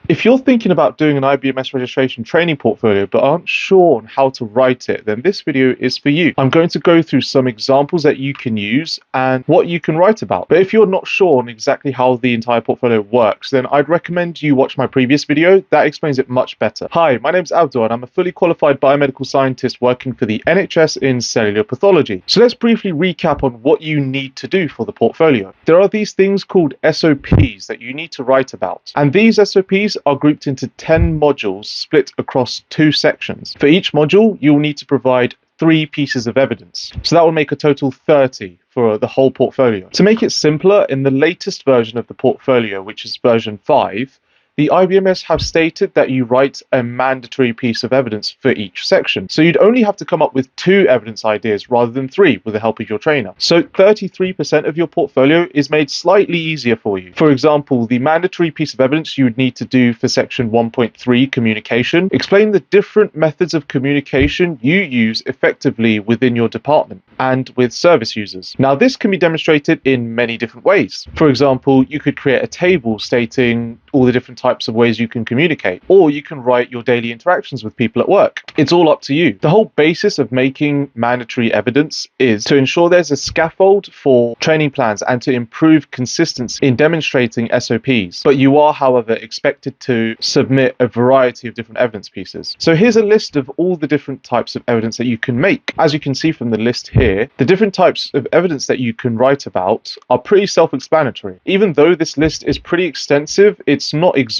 If you're thinking about doing an IBMS registration training portfolio but aren't sure on how to write it, then this video is for you. I'm going to go through some examples that you can use and what you can write about. But if you're not sure on exactly how the entire portfolio works, then I'd recommend you watch my previous video. That explains it much better. Hi, my name's Abdul and I'm a fully qualified biomedical scientist working for the NHS in cellular pathology. So let's briefly recap on what you need to do for the portfolio. There are these things called SOPs that you need to write about. And these SOPs are grouped into 10 modules split across 2 sections. For each module, you'll need to provide 3 pieces of evidence. So that will make a total 30 for the whole portfolio. To make it simpler, in the latest version of the portfolio, which is version 5, the IBMS have stated that you write a mandatory piece of evidence for each section. So you'd only have to come up with 2 evidence ideas rather than 3 with the help of your trainer. So 33% of your portfolio is made slightly easier for you. For example, the mandatory piece of evidence you would need to do for section 1.3, communication, explain the different methods of communication you use effectively within your department and with service users. Now, this can be demonstrated in many different ways. For example, you could create a table stating all the different types of ways you can communicate, or you can write your daily interactions with people at work. It's all up to you. The whole basis of making mandatory evidence is to ensure there's a scaffold for training plans and to improve consistency in demonstrating SOPs. But you are, however, expected to submit a variety of different evidence pieces. So here's a list of all the different types of evidence that you can make. As you can see from the list here, the different types of evidence that you can write about are pretty self-explanatory. Even though this list is pretty extensive, it's not exhaustive.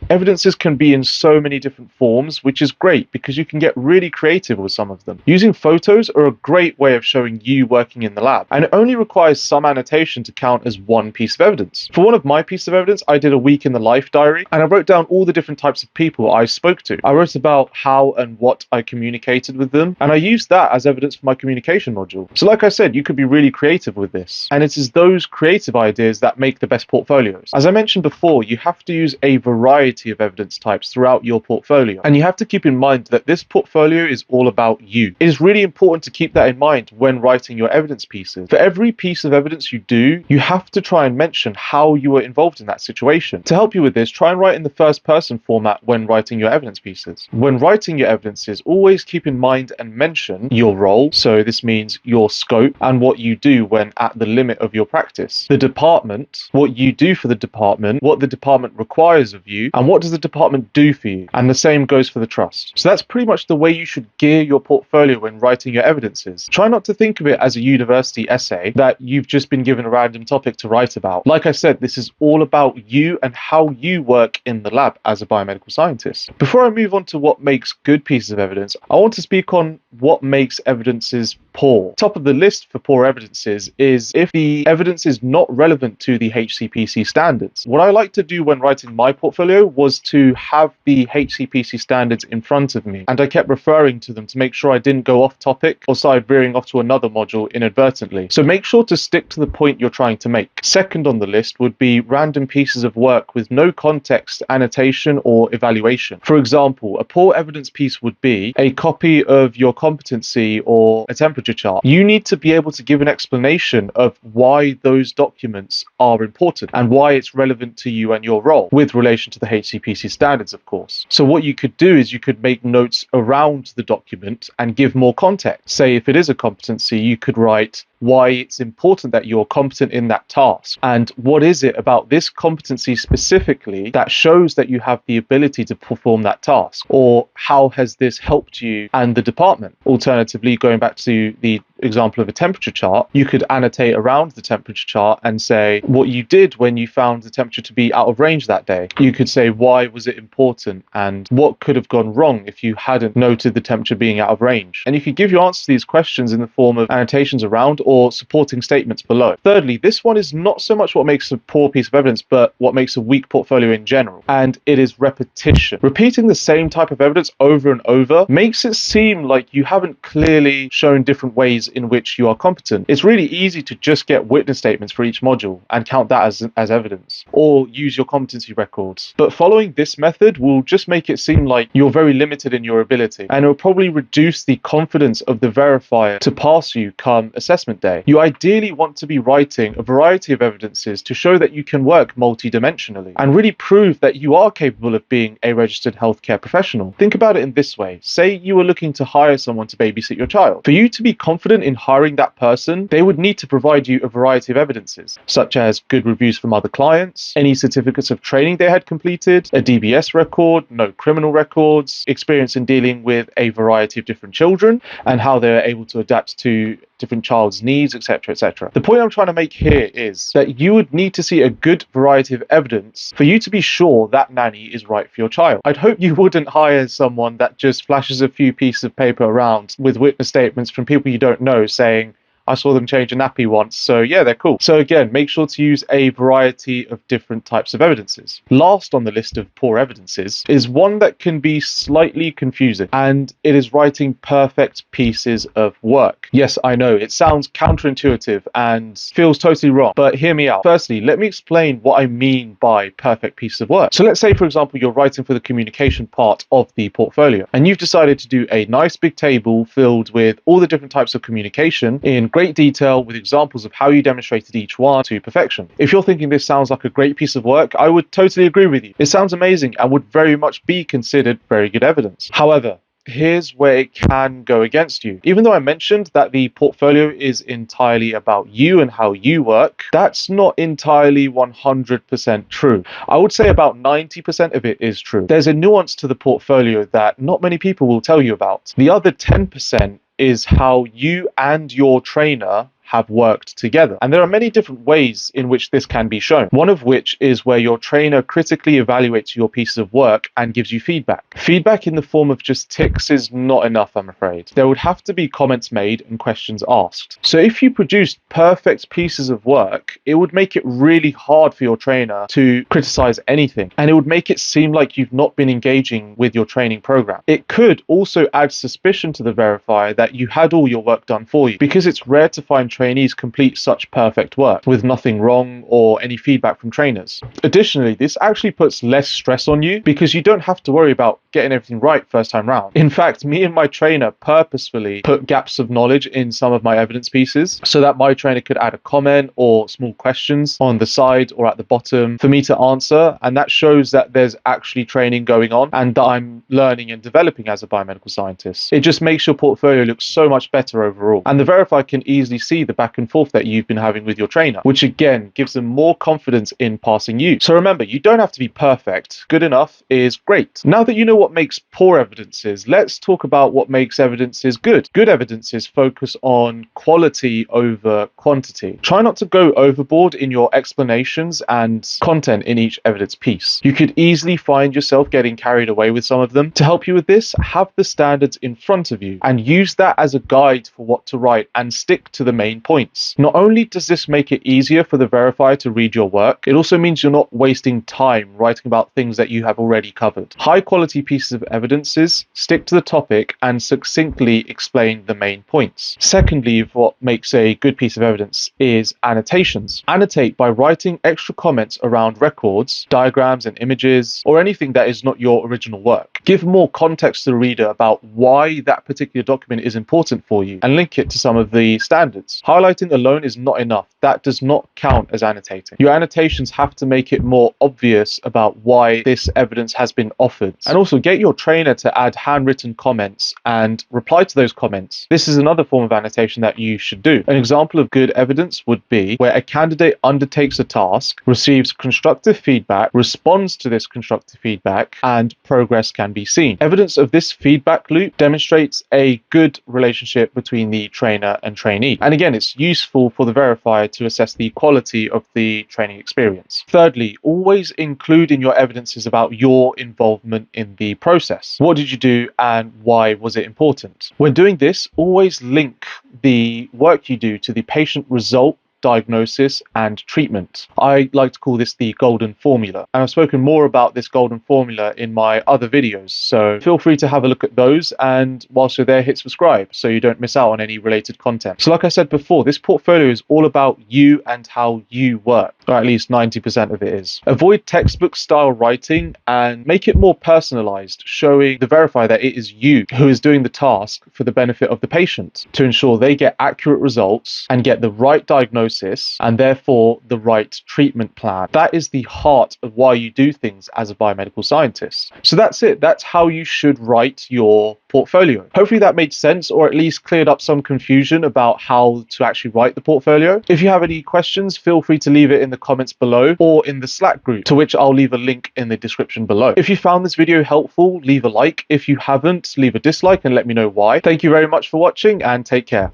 Evidences can be in so many different forms, which is great because you can get really creative with some of them. Using photos are a great way of showing you working in the lab, and it only requires some annotation to count as one piece of evidence. For one of my pieces of evidence, I did a week in the life diary, and I wrote down all the different types of people I spoke to. I wrote about how and what I communicated with them, and I used that as evidence for my communication module. So like I said, you could be really creative with this, and it is those creative ideas that make the best portfolios. As I mentioned before, you have to use a variety of evidence types throughout your portfolio, and you have to keep in mind that this portfolio is all about you. It is really important to keep that in mind when writing your evidence pieces. For every piece of evidence you do, you have to try and mention how you were involved in that situation. To help you with this, try and write in the first person format when writing your evidence pieces. When writing your evidences, always keep in mind and mention your role, so this means your scope and what you do when at the limit of your practice. The department, what you do for the department, what the department requires of you, and what does the department do for you? And the same goes for the trust. So that's pretty much the way you should gear your portfolio when writing your evidences. Try not to think of it as a university essay that you've just been given a random topic to write about. Like I said, this is all about you and how you work in the lab as a biomedical scientist. Before I move on to what makes good pieces of evidence, I want to speak on what makes evidences poor. Top of the list for poor evidences is if the evidence is not relevant to the HCPC standards. What I like to do when writing my portfolio was to have the HCPC standards in front of me, and I kept referring to them to make sure I didn't go off topic or started veering off to another module inadvertently. So make sure to stick to the point you're trying to make. Second on the list would be random pieces of work with no context, annotation, or evaluation. For example, a poor evidence piece would be a copy of your competency or a temperature chart. You need to be able to give an explanation of why those documents are important and why it's relevant to you and your role with relation to the HCPC standards, of course. So what you could do is you could make notes around the document and give more context. Say if it is a competency, you could write why it's important that you're competent in that task, and what is it about this competency specifically that shows that you have the ability to perform that task, or how has this helped you and the department. Alternatively, going back to the example of a temperature chart, you could annotate around the temperature chart and say what you did when you found the temperature to be out of range that day. You could say why was it important and what could have gone wrong if you hadn't noted the temperature being out of range. And you could give your answers to these questions in the form of annotations around or supporting statements below. Thirdly, this one is not so much what makes a poor piece of evidence, but what makes a weak portfolio in general, and it is repetition. Repeating the same type of evidence over and over makes it seem like you haven't clearly shown different ways in which you are competent. It's really easy to just get witness statements for each module and count that as evidence, or use your competency records. But following this method will just make it seem like you're very limited in your ability, and it will probably reduce the confidence of the verifier to pass you come assessment day. You ideally want to be writing a variety of evidences to show that you can work multidimensionally and really prove that you are capable of being a registered healthcare professional. Think about it in this way. Say you were looking to hire someone to babysit your child. For you to be confident in hiring that person, they would need to provide you a variety of evidences, such as good reviews from other clients, any certificates of training they had completed, a DBS record, no criminal records, experience in dealing with a variety of different children, and how they're able to adapt to different child's needs, etc., etc. The point I'm trying to make here is that you would need to see a good variety of evidence for you to be sure that nanny is right for your child. I'd hope you wouldn't hire someone that just flashes a few pieces of paper around with witness statements from people you don't know saying, I saw them change a nappy once, so yeah, they're cool. So again, make sure to use a variety of different types of evidences. Last on the list of poor evidences is one that can be slightly confusing, and it is writing perfect pieces of work. Yes, I know, it sounds counterintuitive and feels totally wrong, but hear me out. Firstly, let me explain what I mean by perfect pieces of work. So let's say, for example, you're writing for the communication part of the portfolio, and you've decided to do a nice big table filled with all the different types of communication in great detail with examples of how you demonstrated each one to perfection. If you're thinking this sounds like a great piece of work, I would totally agree with you. It sounds amazing and would very much be considered very good evidence. However, here's where it can go against you. Even though I mentioned that the portfolio is entirely about you and how you work, that's not entirely 100% true. I would say about 90% of it is true. There's a nuance to the portfolio that not many people will tell you about. The other 10% is how you and your trainer have worked together. And there are many different ways in which this can be shown. One of which is where your trainer critically evaluates your piece of work and gives you feedback. Feedback in the form of just ticks is not enough, I'm afraid. There would have to be comments made and questions asked. So if you produced perfect pieces of work, it would make it really hard for your trainer to criticize anything. And it would make it seem like you've not been engaging with your training program. It could also add suspicion to the verifier that you had all your work done for you, because it's rare to find trainees complete such perfect work with nothing wrong or any feedback from trainers. Additionally, this actually puts less stress on you because you don't have to worry about getting everything right first time round. In fact, me and my trainer purposefully put gaps of knowledge in some of my evidence pieces so that my trainer could add a comment or small questions on the side or at the bottom for me to answer, and that shows that there's actually training going on and that I'm learning and developing as a biomedical scientist. It just makes your portfolio look so much better overall, and the verifier can easily see the back and forth that you've been having with your trainer, which again gives them more confidence in passing you. So remember, you don't have to be perfect. Good enough is great. Now that you know what makes poor evidences, let's talk about what makes evidences good. Good evidences focus on quality over quantity. Try not to go overboard in your explanations and content in each evidence piece. You could easily find yourself getting carried away with some of them. To help you with this, have the standards in front of you and use that as a guide for what to write and stick to the main points. Not only does this make it easier for the verifier to read your work, it also means you're not wasting time writing about things that you have already covered. High quality pieces of evidences stick to the topic and succinctly explain the main points. Secondly, what makes a good piece of evidence is annotations. Annotate by writing extra comments around records, diagrams and images, or anything that is not your original work. Give more context to the reader about why that particular document is important for you and link it to some of the standards. Highlighting alone is not enough. That does not count as annotating. Your annotations have to make it more obvious about why this evidence has been offered. And also get your trainer to add handwritten comments and reply to those comments. This is another form of annotation that you should do. An example of good evidence would be where a candidate undertakes a task, receives constructive feedback, responds to this constructive feedback, and progress can be seen. Evidence of this feedback loop demonstrates a good relationship between the trainer and trainee. And again, it's useful for the verifier to assess the quality of the training experience. Thirdly, always include in your evidences about your involvement in the process. What did you do and why was it important? When doing this, always link the work you do to the patient result diagnosis, and treatment. I like to call this the golden formula, and I've spoken more about this golden formula in my other videos, so feel free to have a look at those, and whilst you're there, hit subscribe so you don't miss out on any related content. So like I said before, this portfolio is all about you and how you work, or at least 90% of it is. Avoid textbook style writing and make it more personalized, showing the verifier that it is you who is doing the task for the benefit of the patient, to ensure they get accurate results and get the right diagnosis and therefore the right treatment plan. That is the heart of why you do things as a biomedical scientist. So that's it. That's how you should write your portfolio. Hopefully that made sense, or at least cleared up some confusion about how to actually write the portfolio. If you have any questions, feel free to leave it in the comments below or in the Slack group, to which I'll leave a link in the description below. If you found this video helpful, leave a like. If you haven't, leave a dislike and let me know why. Thank you very much for watching, and take care.